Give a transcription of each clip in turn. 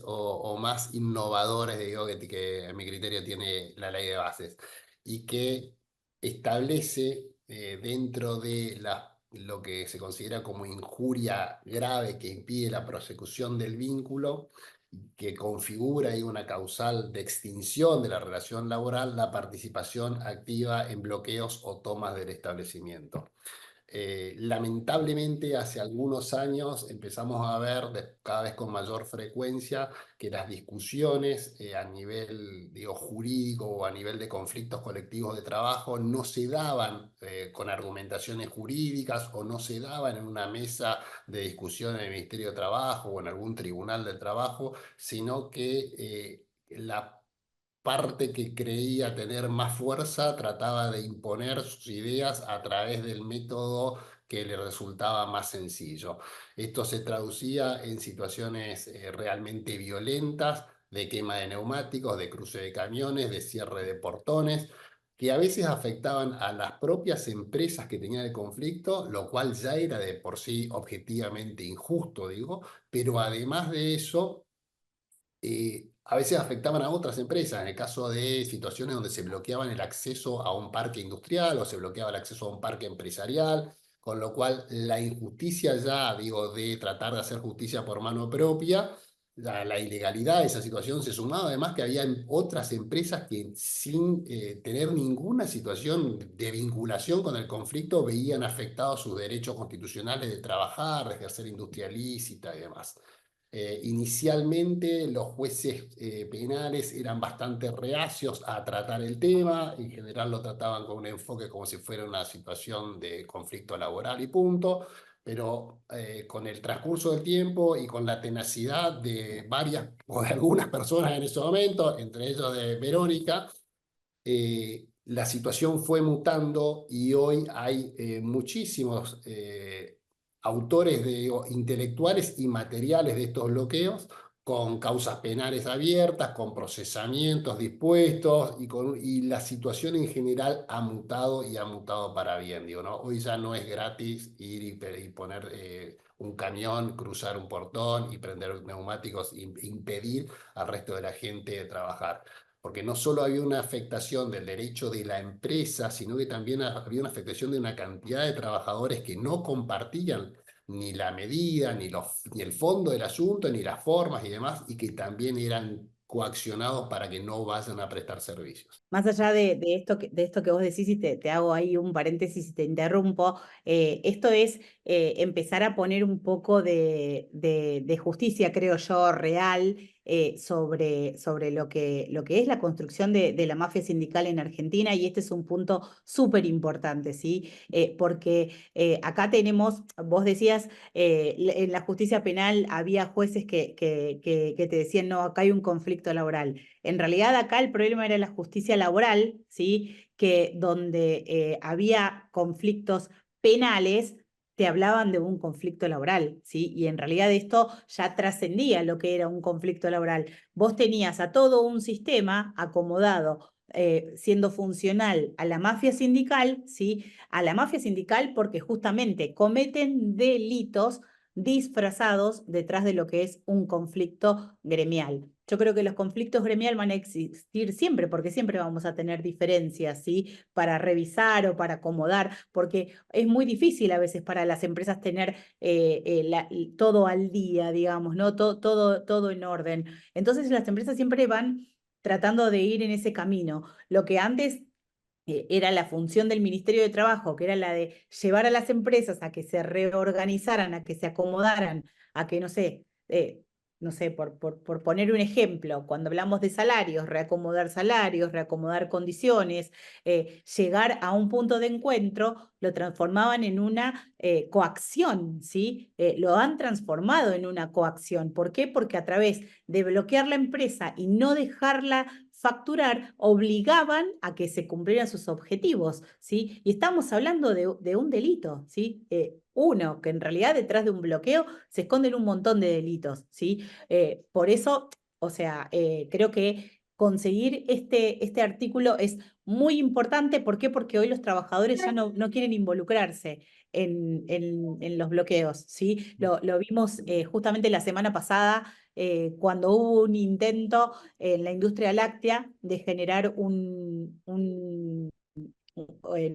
o más innovadores, digo, que a mi criterio tiene la ley de bases y que establece dentro de lo que se considera como injuria grave que impide la prosecución del vínculo, que configura ahí una causal de extinción de la relación laboral, la participación activa en bloqueos o tomas del establecimiento. Lamentablemente, hace algunos años empezamos a ver cada vez con mayor frecuencia que las discusiones a nivel, digo, jurídico o a nivel de conflictos colectivos de trabajo no se daban con argumentaciones jurídicas o no se daban en una mesa de discusión en el Ministerio de Trabajo o en algún tribunal del trabajo, sino que la parte que creía tener más fuerza trataba de imponer sus ideas a través del método que le resultaba más sencillo. Esto se traducía en situaciones realmente violentas, de quema de neumáticos, de cruce de camiones, de cierre de portones, que a veces afectaban a las propias empresas que tenían el conflicto, lo cual ya era de por sí objetivamente injusto, digo, pero además de eso a veces afectaban a otras empresas, en el caso de situaciones donde se bloqueaban el acceso a un parque industrial o se bloqueaba el acceso a un parque empresarial, con lo cual la injusticia ya, digo, de tratar de hacer justicia por mano propia, la ilegalidad de esa situación se sumaba además que había otras empresas que sin tener ninguna situación de vinculación con el conflicto veían afectados sus derechos constitucionales de trabajar, de ejercer industria lícita y demás. Inicialmente los jueces penales eran bastante reacios a tratar el tema, en general lo trataban con un enfoque como si fuera una situación de conflicto laboral y punto, pero con el transcurso del tiempo y con la tenacidad de varias o de algunas personas en ese momento, entre ellos de Verónica, la situación fue mutando y hoy hay muchísimos autores intelectuales y materiales de estos bloqueos con causas penales abiertas, con procesamientos dispuestos y la situación en general ha mutado y ha mutado para bien. Digo, ¿no? Hoy ya no es gratis ir y poner un camión, cruzar un portón y prender neumáticos e impedir al resto de la gente trabajar, porque no solo había una afectación del derecho de la empresa, sino que también había una afectación de una cantidad de trabajadores que no compartían ni la medida, ni el fondo del asunto, ni las formas y demás, y que también eran coaccionados para que no vayan a prestar servicios. Más allá de esto que vos decís, y te hago ahí un paréntesis y te interrumpo, esto es empezar a poner un poco de justicia, creo yo, real sobre lo que es la construcción de la mafia sindical en Argentina, y este es un punto súper importante, ¿sí? Porque acá tenemos, vos decías, en la justicia penal había jueces que te decían, no, acá hay un conflicto laboral. En realidad acá el problema era la justicia laboral, ¿sí? Que donde había conflictos penales, te hablaban de un conflicto laboral, ¿sí? Y en realidad esto ya trascendía lo que era un conflicto laboral. Vos tenías a todo un sistema acomodado, siendo funcional a la mafia sindical, ¿sí? A la mafia sindical porque justamente cometen delitos disfrazados detrás de lo que es un conflicto gremial. Yo creo que los conflictos gremiales van a existir siempre, porque siempre vamos a tener diferencias, ¿sí? Para revisar o para acomodar, porque es muy difícil a veces para las empresas tener todo al día, digamos, ¿no? Todo en orden. Entonces las empresas siempre van tratando de ir en ese camino. Lo que antes era la función del Ministerio de Trabajo, que era la de llevar a las empresas a que se reorganizaran, a que se acomodaran, a que, no sé, por poner un ejemplo, cuando hablamos de salarios, reacomodar condiciones, llegar a un punto de encuentro, lo transformaban en una coacción, ¿sí? Lo han transformado en una coacción. ¿Por qué? Porque a través de bloquear la empresa y no dejarla facturar, obligaban a que se cumplieran sus objetivos, ¿sí? Y estamos hablando de un delito, ¿sí? Uno, que en realidad detrás de un bloqueo se esconden un montón de delitos, ¿sí? Por eso, o sea, creo que conseguir este artículo es muy importante. ¿Por qué? Porque hoy los trabajadores ya no quieren involucrarse. en los bloqueos, ¿sí? Lo vimos justamente la semana pasada, cuando hubo un intento en la industria láctea de generar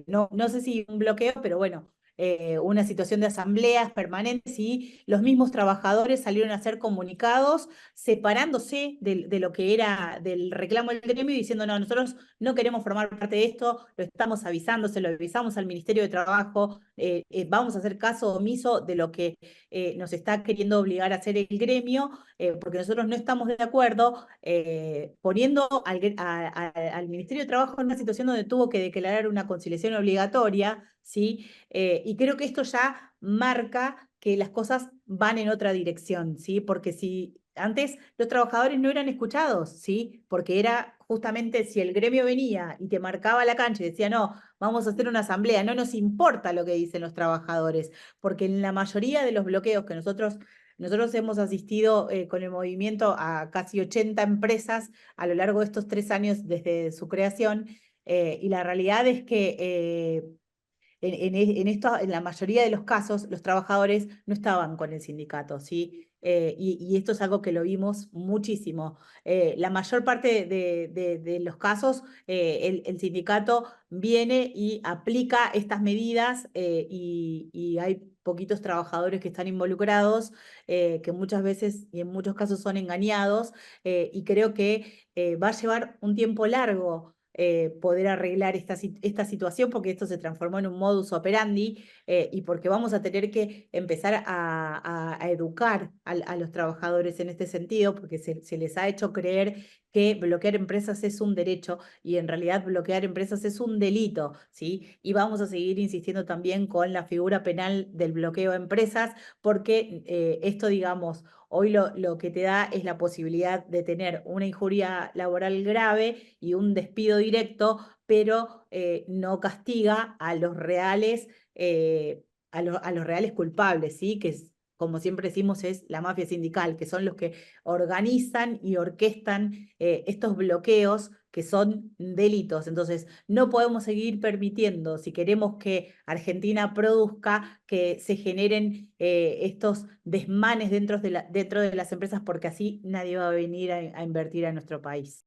no sé si un bloqueo, pero bueno, una situación de asambleas permanentes, y los mismos trabajadores salieron a hacer comunicados separándose de lo que era del reclamo del gremio y diciendo, no, nosotros no queremos formar parte de esto, lo estamos avisando, se lo avisamos al Ministerio de Trabajo, vamos a hacer caso omiso de lo que nos está queriendo obligar a hacer el gremio, porque nosotros no estamos de acuerdo, poniendo al Ministerio de Trabajo en una situación donde tuvo que declarar una conciliación obligatoria, ¿sí? Y creo que esto ya marca que las cosas van en otra dirección, ¿sí? Porque si antes los trabajadores no eran escuchados, ¿sí? Porque era justamente si el gremio venía y te marcaba la cancha y decía, no, vamos a hacer una asamblea, no nos importa lo que dicen los trabajadores, porque en la mayoría de los bloqueos que nosotros hemos asistido con el movimiento a casi 80 empresas a lo largo de estos 3 años desde su creación, y la realidad es que en la mayoría de los casos, los trabajadores no estaban con el sindicato, ¿sí? Y esto es algo que lo vimos muchísimo. La mayor parte de los casos, el sindicato viene y aplica estas medidas, y hay poquitos trabajadores que están involucrados, que muchas veces y en muchos casos son engañados, y creo que va a llevar un tiempo largo poder arreglar esta situación, porque esto se transformó en un modus operandi, y porque vamos a tener que empezar a educar a los trabajadores en este sentido, porque se les ha hecho creer que bloquear empresas es un derecho y en realidad bloquear empresas es un delito, ¿sí? Y vamos a seguir insistiendo también con la figura penal del bloqueo a empresas, porque esto, digamos, hoy lo que te da es la posibilidad de tener una injuria laboral grave y un despido directo, pero no castiga a los reales, a los reales culpables, ¿sí? Que es, como siempre decimos, es la mafia sindical, que son los que organizan y orquestan estos bloqueos que son delitos. Entonces, no podemos seguir permitiendo, si queremos que Argentina produzca, que se generen estos desmanes dentro de las empresas, porque así nadie va a venir a invertir a nuestro país.